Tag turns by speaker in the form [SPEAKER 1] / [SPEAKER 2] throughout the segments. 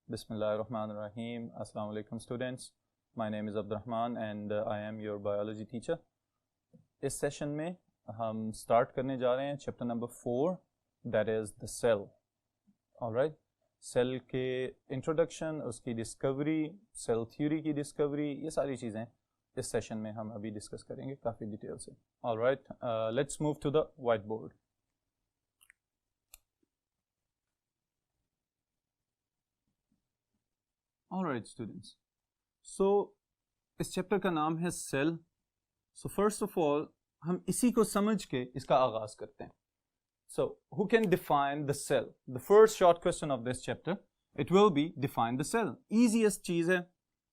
[SPEAKER 1] Bismillahirrahmanirrahim. Assalamu alaikum students. My name is Abdurrahman and I am your biology teacher. इस session में हम start करने जा रहे हैं chapter number 4 that is the cell. Alright, cell के इंट्रोडक्शन, उसकी डिस्कवरी, सेल थ्योरी की डिस्कवरी, ये सारी चीज़ें इस सेशन में हम अभी डिस्कस करेंगे काफ़ी डिटेल से. Alright, let's move to the white board. Alright students, so इस चैप्टर का नाम है cell. So first of all हम इसी को समझ के इसका आगाज करते हैं. So who can define the cell? The first short question of this chapter, it will be define the cell. Easiest चीज है.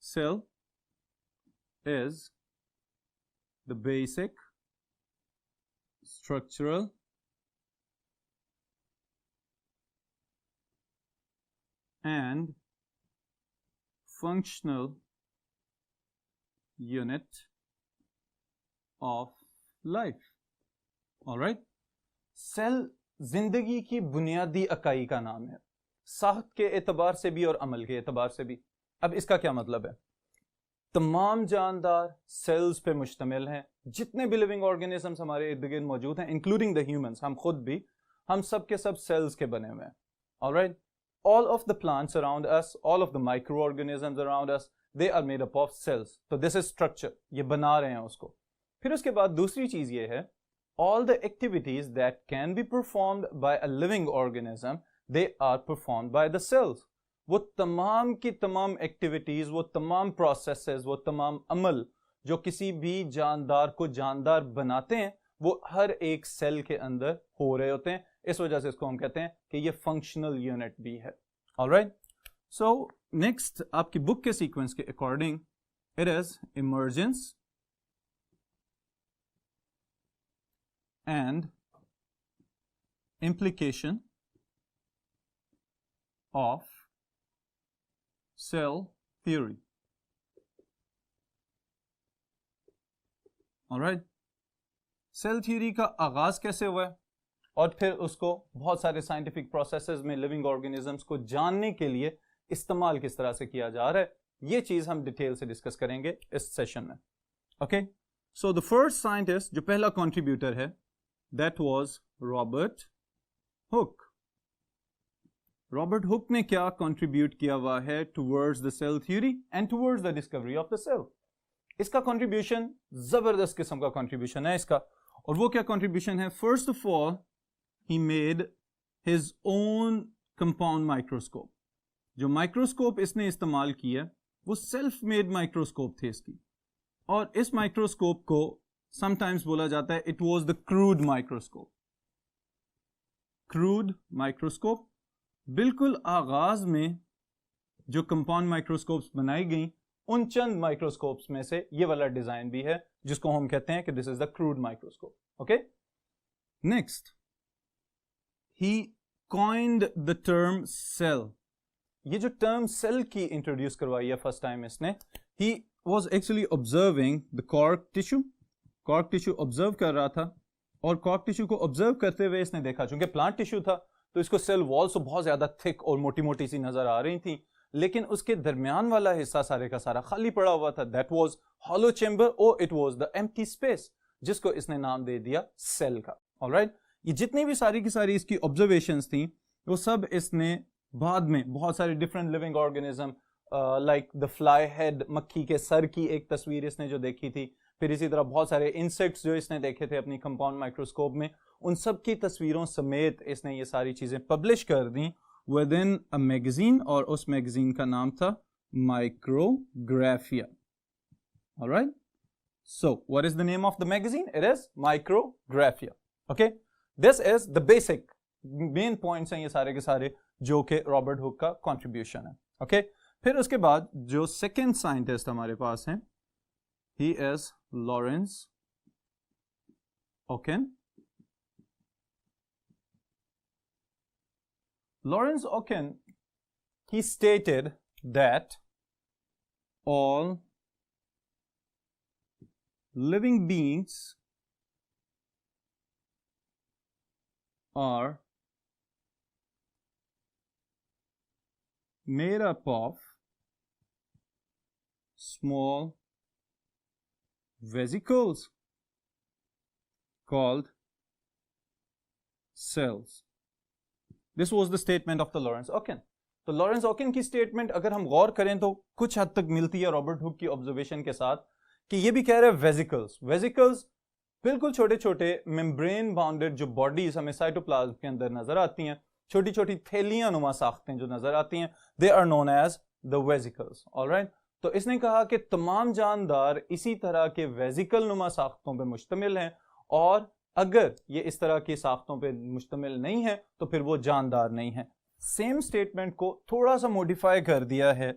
[SPEAKER 1] Cell is the basic structural and functional unit of life. All right, cell जिंदगी की बुनियादी इकाई का नाम है, साहत के एतबार से भी और अमल के एतबार से भी. अब इसका क्या मतलब है? तमाम जानदार सेल्स पे मुश्तमिल हैं. जितने भी लिविंग ऑर्गेनिजम्स हमारे इर्द गिर्द मौजूद हैं, इंक्लूडिंग द ह्यूमंस, हम खुद भी, हम सब के सब सेल्स के बने हुए हैं. All right, all of the plants around us, all of the microorganisms around us, they are made up of cells. So this is structure. ये बना रहे हैं उसको. फिर उसके बाद दूसरी चीज ये है, all the activities that can be performed by a living organism, they are performed by the cells. वो तमाम की तमाम activities, वो तमाम processes, वो तमाम अमल जो किसी भी जानदार को जानदार बनाते हैं, वो हर एक सेल के अंदर हो रहे होते हैं. इस वजह से इसको हम कहते हैं कि ये फंक्शनल यूनिट भी है. ऑलराइट, सो नेक्स्ट आपकी बुक के सीक्वेंस के according it is emergence and implication of cell theory. Alright, cell theory का आगाज कैसे हुआ है और फिर उसको बहुत सारे साइंटिफिक प्रोसेसेस में लिविंग ऑर्गेनिजम्स को जानने के लिए इस्तेमाल किस तरह से किया जा रहा है, ये चीज हम डिटेल से डिस्कस करेंगे इस सेशन में. Okay, so the first scientist जो पहला कंट्रीब्यूटर है, that was Robert Hooke. Robert Hooke ने क्या कंट्रीब्यूट किया हुआ है towards the cell theory and towards the discovery of the cell. इसका कंट्रीब्यूशन जबरदस्त किस्म का कंट्रीब्यूशन है इसका. और वो क्या कंट्रीब्यूशन है? First of all he made his own compound microscope. जो माइक्रोस्कोप इसने इस्तेमाल किया वो सेल्फ मेड माइक्रोस्कोप थे इसकी. और इस माइक्रोस्कोप को समटाइम्स बोला जाता है it was the crude microscope. Crude microscope. बिल्कुल आगाज में जो कंपाउंड माइक्रोस्कोप्स बनाई गई, उन चंद माइक्रोस्कोप्स में से ये वाला डिजाइन भी है जिसको हम कहते हैं कि this is the crude microscope. Okay, next he coined the term cell. ये जो टर्म सेल की इंट्रोड्यूस करवाई है फर्स्ट टाइम इसने, he was actually observing the cork tissue. Cork tissue observe कर रहा था और कॉर्क टिश्यू को ऑब्जर्व करते हुए इसने देखा, चूंकि प्लांट टिश्यू था तो इसको सेल वॉल्स तो बहुत ज्यादा थिक और मोटी मोटी सी नजर आ रही थी, लेकिन उसके दरमियान वाला हिस्सा सारे का सारा खाली पड़ा हुआ था. दैट वाज हॉलो चेंबर और it was the empty space, जिसको इसने नाम दे दिया सेल का. ऑलराइट, ये जितनी भी सारी की सारी इसकी ऑब्जर्वेशंस थी वो सब इसने बाद में बहुत सारे different living organism like the fly head, मक्खी के सर की एक तस्वीर इसने जो देखी थी, फिर इसी तरह बहुत सारे इंसेक्ट्स जो इसने देखे थे अपनी कंपाउंड माइक्रोस्कोप में, उन सब की तस्वीरों समेत इसने ये सारी चीजें पब्लिश कर दी विद इन अ मैगजीन. और उस मैगजीन का नाम था Micrographia. Alright, so what is the name of the magazine? It is Micrographia. Okay, this is the basic main points हैं ये सारे के सारे जो कि रॉबर्ट हुक का कंट्रीब्यूशन है. ओके, फिर उसके बाद जो सेकेंड साइंटिस्ट हमारे पास हैं, he is Lawrence Oaken. Lawrence Oaken, he stated that all living beings are made up of small vesicles called cells. This was the statement of the Lorentz-Oken. तो Lawrence ओकिन की statement अगर हम गौर करें तो कुछ हद तक मिलती है रॉबर्ट हुक की ऑब्जर्वेशन के साथ, कि ये भी कह रहे हैं वेजिकल्स बिल्कुल छोटे छोटे मेम्ब्रेन बाउंडेड जो बॉडीज हमें साइटोप्लाज्म के अंदर नजर आती हैं, छोटी छोटी थैलियां नुमा साख्तें जो नजर आती हैं, they are known as the vesicles. Alright, तो इसने कहा कि तमाम जानदार इसी तरह के वेजिकल नुमा साख्तों पर मुश्तमिल हैं, और अगर ये इस तरह की साख्तों पर मुश्तमिल नहीं है तो फिर वो जानदार नहीं है. सेम स्टेटमेंट को थोड़ा सा मॉडिफाई कर दिया है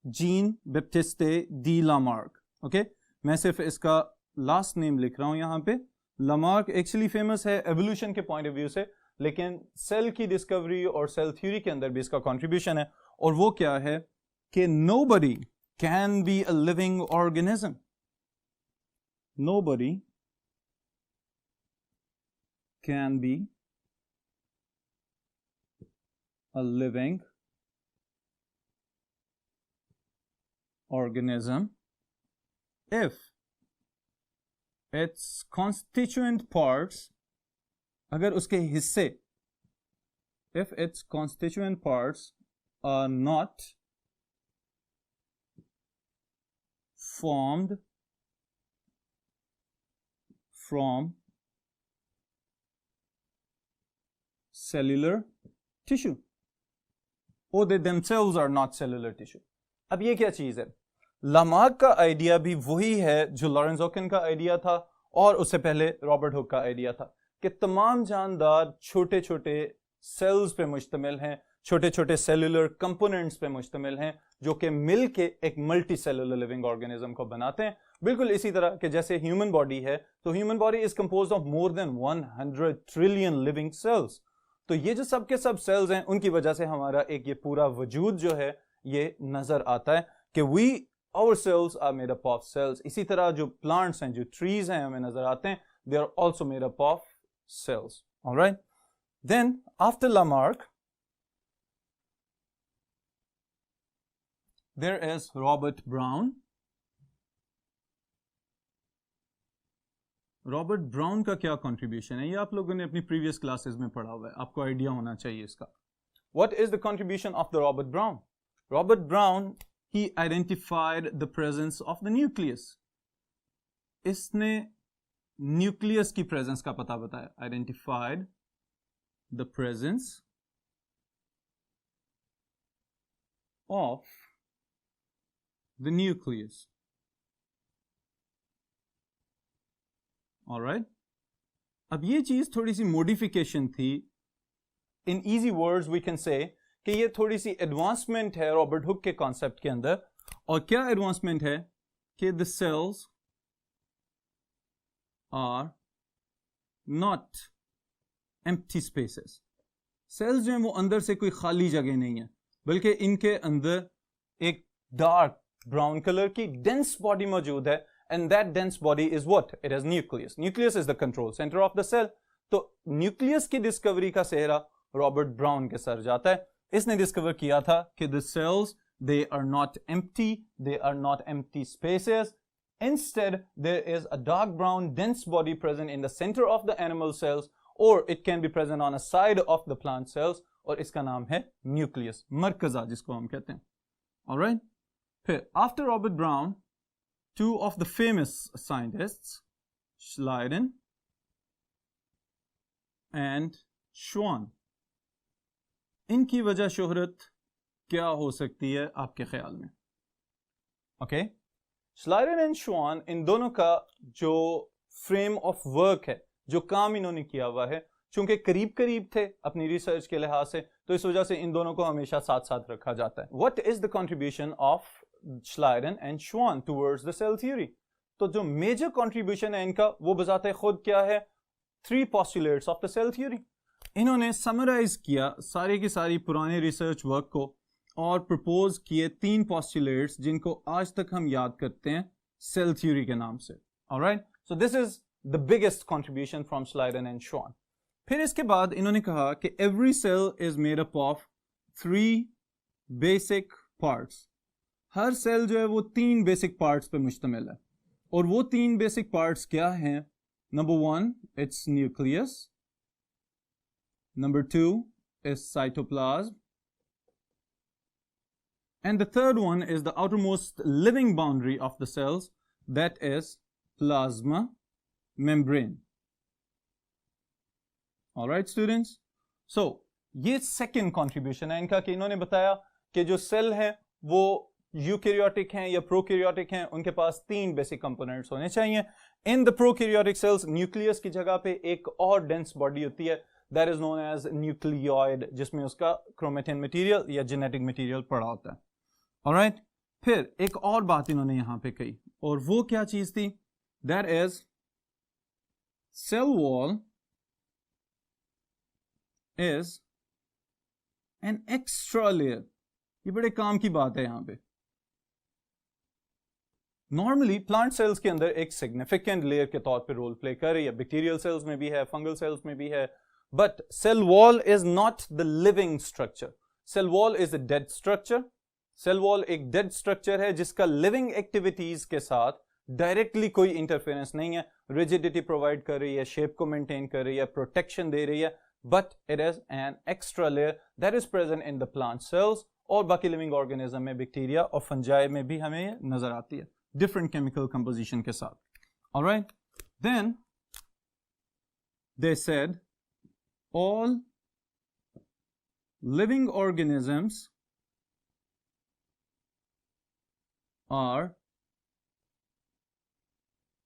[SPEAKER 1] gene Baptiste D Lamarck. Okay, मैं सिर्फ इसका लास्ट नेम लिख रहा हूं यहां पे. लामार्क एक्चुअली फेमस है एवोल्यूशन के पॉइंट ऑफ व्यू से, लेकिन सेल की डिस्कवरी और सेल थ्योरी के अंदर भी इसका कंट्रीब्यूशन है. और वो क्या है कि nobody can be a living organism, nobody can be a living organism if its constituent parts, अगर उसके हिस्से, if its constituent parts are not formed from cellular tissue, or they themselves are not cellular tissue. अब ये क्या चीज है? Lamarck का idea भी वही है जो लॉरेंस-ओकिन का आइडिया था और उससे पहले रॉबर्ट हुक का आइडिया था, कि तमाम जानदार छोटे छोटे सेल्स पे मुश्तमिल हैं, छोटे छोटे सेलुलर कंपोनेंट्स पे मुश्तमिल हैं, जो कि मिल के एक मल्टी सेलुलर लिविंग ऑर्गेनिज्म को बनाते हैं. बिल्कुल इसी तरह कि जैसे ह्यूमन बॉडी है, तो human body is composed of more than 100 trillion living cells. तो ये जो सब के सब सेल्स हैं, उनकी वजह से हमारा एक ये पूरा वजूद जो है ये नजर आता है कि we our cells are made up of cells. इसी तरह जो प्लांट्स हैं, जो ट्रीज हैं हमें नजर आते हैं, they are also made up of cells. Alright, then after Lamarck there is Robert Brown. Robert Brown का क्या कंट्रीब्यूशन है, ये आप लोगों ने अपनी प्रीवियस क्लासेस में पढ़ा हुआ है, आपको आइडिया होना चाहिए इसका. What is the contribution of the Robert Brown? Robert Brown he identified the presence of the nucleus. इसने न्यूक्लियस की प्रेजेंस का पता बताया. Identified the presence of the nucleus. Alright, अब ये चीज थोड़ी सी मॉडिफिकेशन थी. In easy words we can say कि ये थोड़ी सी एडवांसमेंट है रॉबर्ट हुक के कॉन्सेप्ट के अंदर. और क्या एडवांसमेंट है कि the cells are not empty spaces. Sales जो हैं वो अंदर से कोई खाली जगह नहीं है, बल्कि इनके अंदर एक डार्क ब्राउन कलर की डेंस बॉडी मौजूद है. And that dense body is what? It is nucleus. Nucleus is the control center of the cell. तो न्यूक्लियस की डिस्कवरी का सेहरा रॉबर्ट ब्राउन के सर जाता है. इसने डिस्कवर किया था कि the cells, they are not empty, they are not empty spaces. Instead, there is a dark brown dense body present in the center of the animal cells, or it can be present on a side of the plant cells, और इसका नाम है nucleus, मरकज़ा जिसको हम कहते हैं. Alright? फिर after Robert Brown, two of the famous scientists, Schleiden and Schwann. इनकी वजह शोहरत क्या हो सकती है आपके ख्याल में? ओके, Schleiden and Schwann, इन दोनों का जो फ्रेम ऑफ वर्क है, जो काम इन्होंने किया हुआ है, चूंकि करीब करीब थे अपनी रिसर्च के लिहाज से, तो इस वजह से इन दोनों को हमेशा साथ साथ रखा जाता है. What is the contribution of Schleiden and Schwann towards the cell theory? तो जो मेजर कंट्रीब्यूशन है इनका, वो बजाते खुद क्या है? 3 postulates of the cell theory. इन्होंने समराइज किया सारी की सारी पुराने रिसर्च वर्क को और प्रपोज किए 3 postulates जिनको आज तक हम याद करते हैं सेल थ्योरी के नाम से. Alright, so this is the biggest contribution from Schleiden and Schwann. फिर इसके बाद इन्होंने कहा कि every cell is made up of 3 basic parts. हर सेल जो है वो 3 बेसिक पार्ट्स पे मुश्तमिल है, और वो 3 बेसिक पार्ट्स क्या हैं? Number 1 it's nucleus, number 2 is cytoplasm, and the third one is the outermost living boundary of the cells, that is plasma membrane. All right students, so ये second contribution है इनका कि इन्होंने बताया कि जो सेल है वो यूकैरियोटिक हैं या प्रोकैरियोटिक हैं, उनके पास 3 बेसिक कंपोनेंट्स होने चाहिए। In the prokaryotic cells nucleus की जगह पे एक और डेंस बॉडी होती है, that is known as nucleoid, जिसमें उसका क्रोमेटिन मटेरियल या जेनेटिक मटेरियल पड़ा होता है। ऑलराइट, फिर एक और बात इन्होंने यहां पे कही, और वो क्या चीज थी? That is cell wall is an extra layer. ये बड़े काम की बात है यहां पे। नॉर्मली प्लांट सेल्स के अंदर एक सिग्निफिकेंट लेयर के तौर पे रोल प्ले कर रही है, बैक्टीरियल सेल्स में भी है, फंगल सेल्स में भी है, but cell wall is not the living structure. Cell wall is a dead structure. Cell wall एक डेड स्ट्रक्चर है जिसका लिविंग एक्टिविटीज के साथ डायरेक्टली कोई इंटरफेरेंस नहीं है, रिजिडिटी प्रोवाइड कर रही है, शेप को मेंटेन कर रही है, प्रोटेक्शन दे रही है, but it is an extra layer that is present in the plant cells, और बाकी लिविंग ऑर्गेनिज्म में, बैक्टीरिया और फंजाई में भी हमें ये नजर आती है different chemical composition के साथ। All right, then they said all living organisms are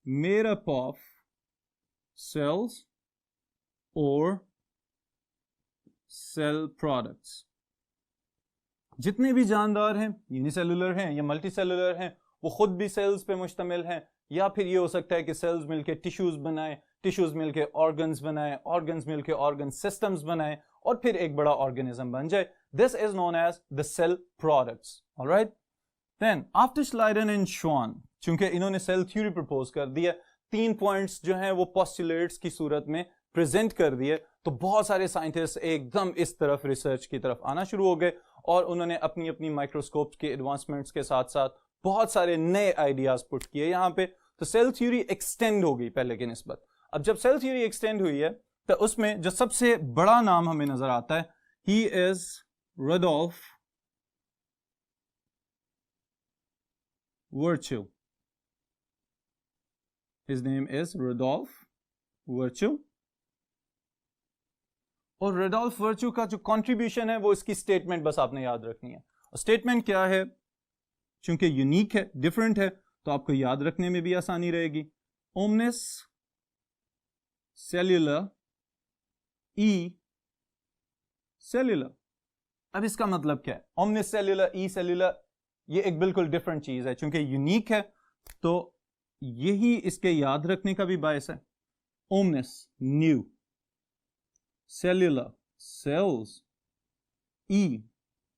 [SPEAKER 1] made up of cells or cell products। जितने भी जानदार हैं, यूनिसेलुलर हैं या मल्टीसेलुलर हैं, वो खुद भी सेल्स पे मुश्तमिल हैं, या फिर ये हो सकता है कि सेल्स मिलके टिश्यूज बनाए, टिश्यूज मिलके ऑर्गन्स बनाए, ऑर्गन्स मिलके ऑर्गन सिस्टम्स बनाए, और फिर एक बड़ा ऑर्गेनिज्म बन जाए। This is known as the cell products. Alright, then after Schleiden and Schwann, चूंकि इन्होंने सेल थ्योरी प्रपोज कर दिया, 3 पॉइंट्स जो हैं वो पोस्टुलेट्स की सूरत में प्रेजेंट कर दिए, तो बहुत सारे साइंटिस्ट एकदम इस तरफ रिसर्च की तरफ आना शुरू हो गए, और उन्होंने अपनी अपनी माइक्रोस्कोप के एडवांसमेंट्स के साथ साथ बहुत सारे नए आइडियाज पुट किए यहाँ पे। तो सेल थ्योरी एक्सटेंड हो गई पहले की निस्बत। अब जब सेल थ्योरी एक्सटेंड हुई है तो उसमें जो सबसे बड़ा नाम हमें नजर आता है, he is Rudolf Virchow. His name is Rudolf Virchow, और रुडोल्फ वर्च्यू का जो कंट्रीब्यूशन है वो इसकी स्टेटमेंट बस आपने याद रखनी है। और स्टेटमेंट क्या है? चूंकि यूनिक है, डिफरेंट है, तो आपको याद रखने में भी आसानी रहेगी। ओमनिस सेल्यूलर ई सेल्यूलर। अब इसका मतलब क्या है? ओमनिस सेल्यूलर ई सेल्यूलर, ये एक बिल्कुल डिफरेंट चीज है। चूंकि यूनिक है तो यही इसके याद रखने का भी बायस है। ओमनिस न्यू, सेल्यूलर सेल्स, ई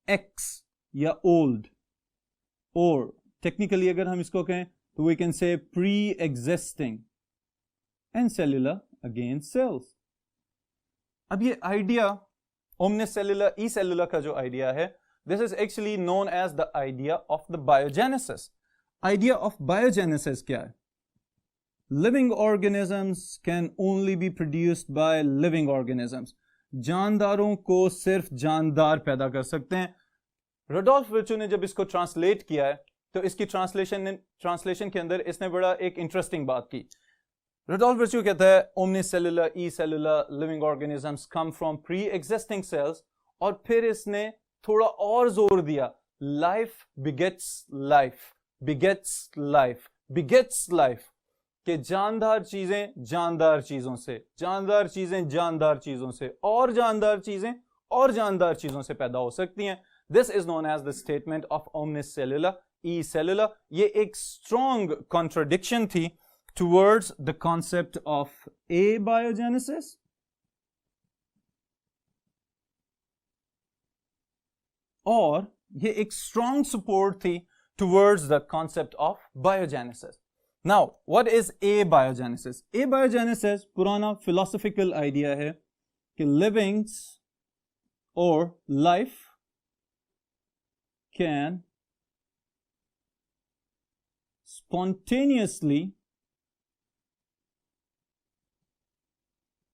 [SPEAKER 1] एक्स या ओल्ड, और टेक्निकली अगर हम इसको कहें तो we can say pre existing, and cellular again cells. अब ये आइडिया ओमनिस सेल्यूलर ई सेल्यूलर का जो आइडिया है, this is actually known as the idea of the biogenesis. Idea of biogenesis क्या है? Living organisms can only be produced by living organisms. जानदारों को सिर्फ जानदार पैदा कर सकते हैं। रुडोल्फ वर्च्यू ने जब इसको ट्रांसलेट किया है तो इसकी ट्रांसलेशन के अंदर इसने बड़ा एक इंटरेस्टिंग बात की। रुडोल्फ वर्च्यू कहता है ओमनिस सेल्यूलर ई cellular living organisms come from pre existing cells, और फिर इसने थोड़ा और जोर दिया, life begets life, begets life, begets life, कि जानदार चीजें जानदार चीजों से, जानदार चीजें जानदार चीजों से, और जानदार चीजें और जानदार चीजों से पैदा हो सकती हैं। This is known as the statement of omnis cellular e cellular। ये एक strong contradiction थी towards the concept of abiogenesis और ये एक strong support थी towards the concept of biogenesis। Now, what is abiogenesis? Abiogenesis पुराना philosophical idea है कि livings or life can spontaneously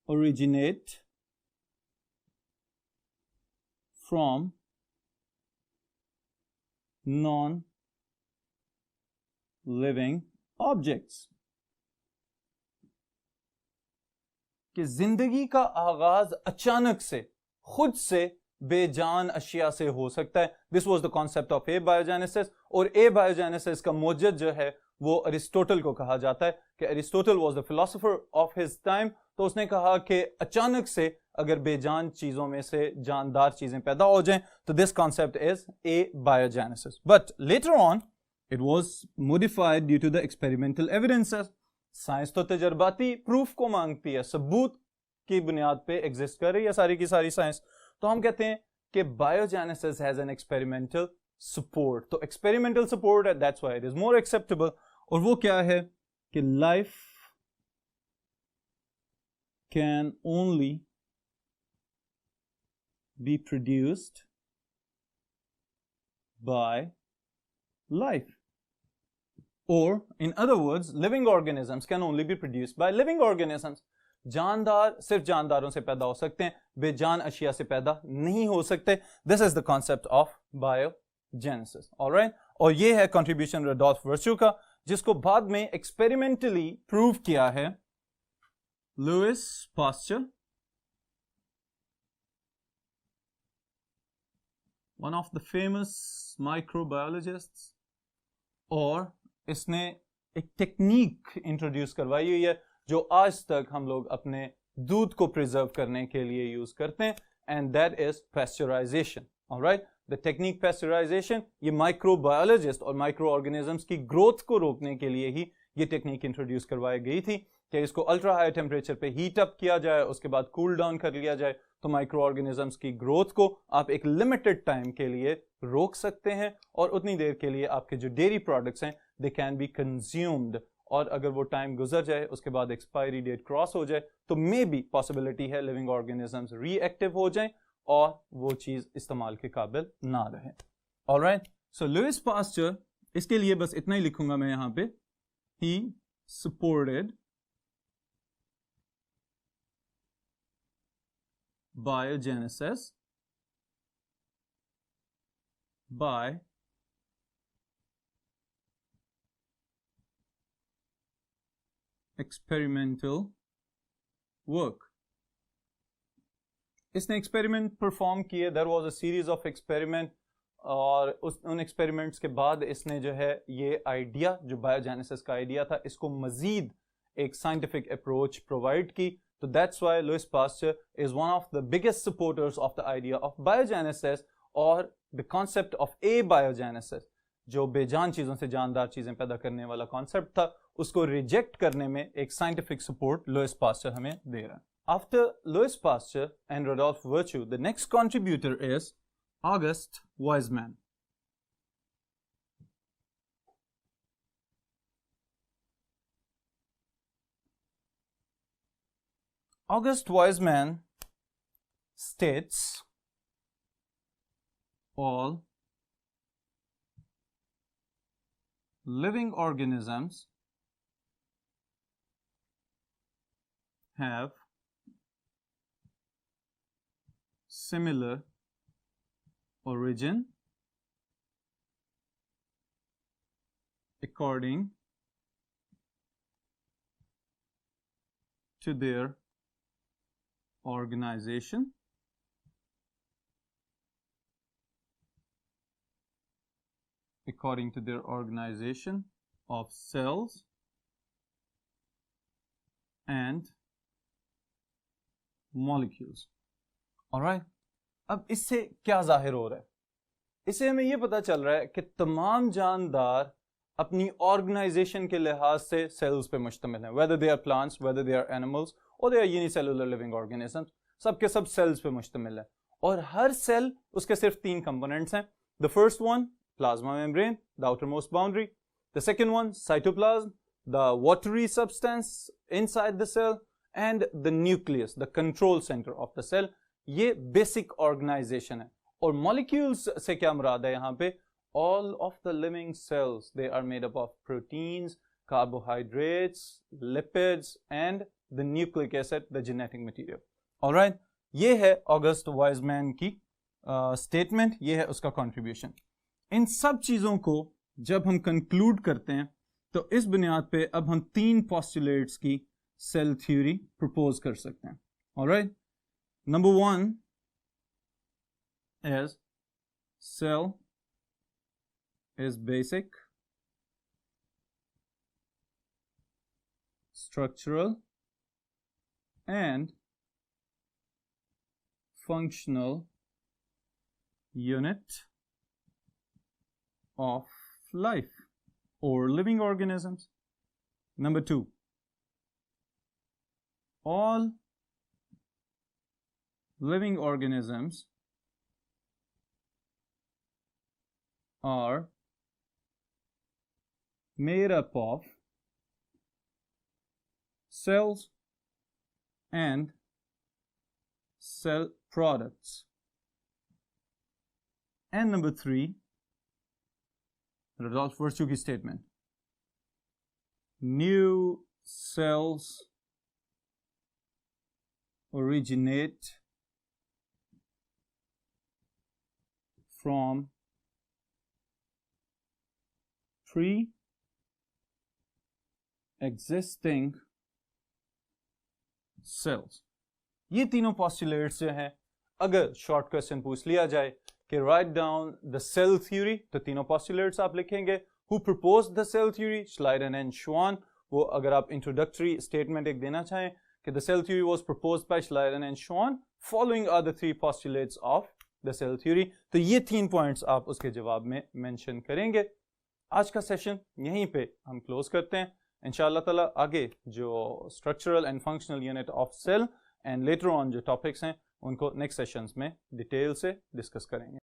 [SPEAKER 1] originate from non-living objects. कि जिंदगी का आगाज अचानक से खुद से बेजान अशिया से हो सकता है. This was the concept of abiogenesis. और एबायोजेनेसिस का मोजद जो है वो अरिस्टोटल को कहा जाता है कि Aristotle was the philosopher of his time. तो उसने कहा कि अचानक से अगर बेजान चीजों में से जानदार चीजें पैदा हो जाएं तो this concept is abiogenesis. But later on it was modified due to the experimental evidences. Science तो तजर्बाती प्रूफ को मांगती है, सबूत की बुनियाद पे एग्जिस्ट कर रही है सारी की सारी साइंस. तो हम कहते हैं कि biogenesis has an experimental support. तो एक्सपेरिमेंटल सपोर्ट है, that's why it is more acceptable. और वो क्या है कि life can only be produced bye life. Or, in other words, living organisms can only be produced by living organisms. जानदार सिर्फ जानदारों से पैदा हो सकते हैं, बेजान अशिया से पैदा नहीं हो सकते. This is the concept of biogenesis. Alright. और ये है कंट्रीब्यूशन रुडोल्फ वर्च्यू का, जिसको बाद में एक्सपेरिमेंटली प्रूव किया है Louis Pasteur, one of the famous microbiologists. और इसने एक टेक्निक इंट्रोड्यूस करवाई हुई है जो आज तक हम लोग अपने दूध को प्रिजर्व करने के लिए यूज करते हैं, and that is pasteurisation. Alright. The technique pasteurisation, ये माइक्रोबायोलॉजिस्ट और माइक्रो ऑर्गेनिजम्स की ग्रोथ को रोकने के लिए ही ये टेक्निक इंट्रोड्यूस करवाई गई थी कि इसको अल्ट्रा हाई टेम्परेचर पे हीट अप किया जाए, उसके बाद कूल डाउन कर लिया जाए, तो माइक्रो ऑर्गेनिजम्स की ग्रोथ को आप एक लिमिटेड टाइम के लिए रोक सकते हैं और उतनी देर के लिए आपके जो डेयरी प्रोडक्ट्स हैं दे कैन बी कंज्यूम्ड. और अगर वो टाइम गुजर जाए, उसके बाद एक्सपायरी डेट क्रॉस हो जाए, तो मे बी पॉसिबिलिटी है लिविंग ऑर्गेनिजम्स रीएक्टिव हो जाएं और वो चीज इस्तेमाल के काबिल ना रहे. ऑलराइट. सो लुइस पास्चर, इसके लिए बस इतना ही लिखूंगा मैं यहां पे, he supported biogenesis by experimental work. इसने एक्सपेरिमेंट परफॉर्म किए. There was a series of experiment, और उन एक्सपेरिमेंट्स के बाद इसने जो है ये आइडिया, जो बायोजेनेसिस का आइडिया था, इसको मजीद एक साइंटिफिक अप्रोच प्रोवाइड की. So that's why Louis Pasteur is one of the biggest supporters of the idea of biogenesis or the concept of abiogenesis. जो बेजान चीजों से जानदार चीजें पैदा करने वाला कॉन्सेप्ट था, उसको रिजेक्ट करने में एक साइंटिफिक सपोर्ट लुइस पास्चर हमें दे रहा है. After Louis Pasteur and Rudolf Virchow, the next contributor is August Weismann. August Weismann states all living organisms have similar origin according to their organization of cells and molecules. Alright. अब इससे क्या जाहिर हो रहा है? इससे हमें यह पता चल रहा है कि तमाम जानदार अपनी ऑर्गेनाइजेशन के लिहाज से सेल्स पे मुश्तमिल हैं, whether they are plants, whether they are animals, और they are unicellular living organisms. सबके सब सेल्स पे मुश्तमिल है, और हर सेल उसके सिर्फ 3 कंपोनेंट्स हैं. The first one, plasma membrane, the outermost boundary. The second one, cytoplasm, the watery substance inside the cell, and the nucleus, the control center of the cell. ये बेसिक ऑर्गेनाइजेशन है. और molecules से क्या मुराद है यहाँ पे? all of the living cells, they are made up of proteins, carbohydrates, lipids and the nucleic acid, the genetic material. Alright, ये है ऑगस्ट वाइजमैन की स्टेटमेंट, ये है उसका कंट्रीब्यूशन. इन सब चीज़ों को जब हम कंक्लूड करते हैं तो इस बुनियाद पे अब हम 3 पोस्टुलेट्स की सेल थ्योरी प्रपोज कर सकते हैं. Alright, number 1 is cell is basic, structural and functional unit of life or living organisms. Number 2, all living organisms are made up of cells and cell products. And number 3, Rudolf Virchow की statement, new cells originate from pre-existing cells. ये तीनों postulates जो हैं, अगर short question पूछ लिया जाए कि write down the cell theory, तो तीनों postulates आप लिखेंगे. Who proposed the cell theory? Schleiden and Schwann. वो अगर आप introductory statement एक देना चाहें कि the cell theory was proposed by Schleiden and Schwann. Following are the 3 postulates of the cell theory. तो ये 3 points आप उसके जवाब में mention करेंगे. आज का सेशन यहीं पे हम क्लोज करते हैं. इंशाअल्लाह ताला आगे जो structural and functional unit of cell and later on जो टॉपिक्स हैं उनको नेक्स्ट सेशंस में डिटेल से डिस्कस करेंगे.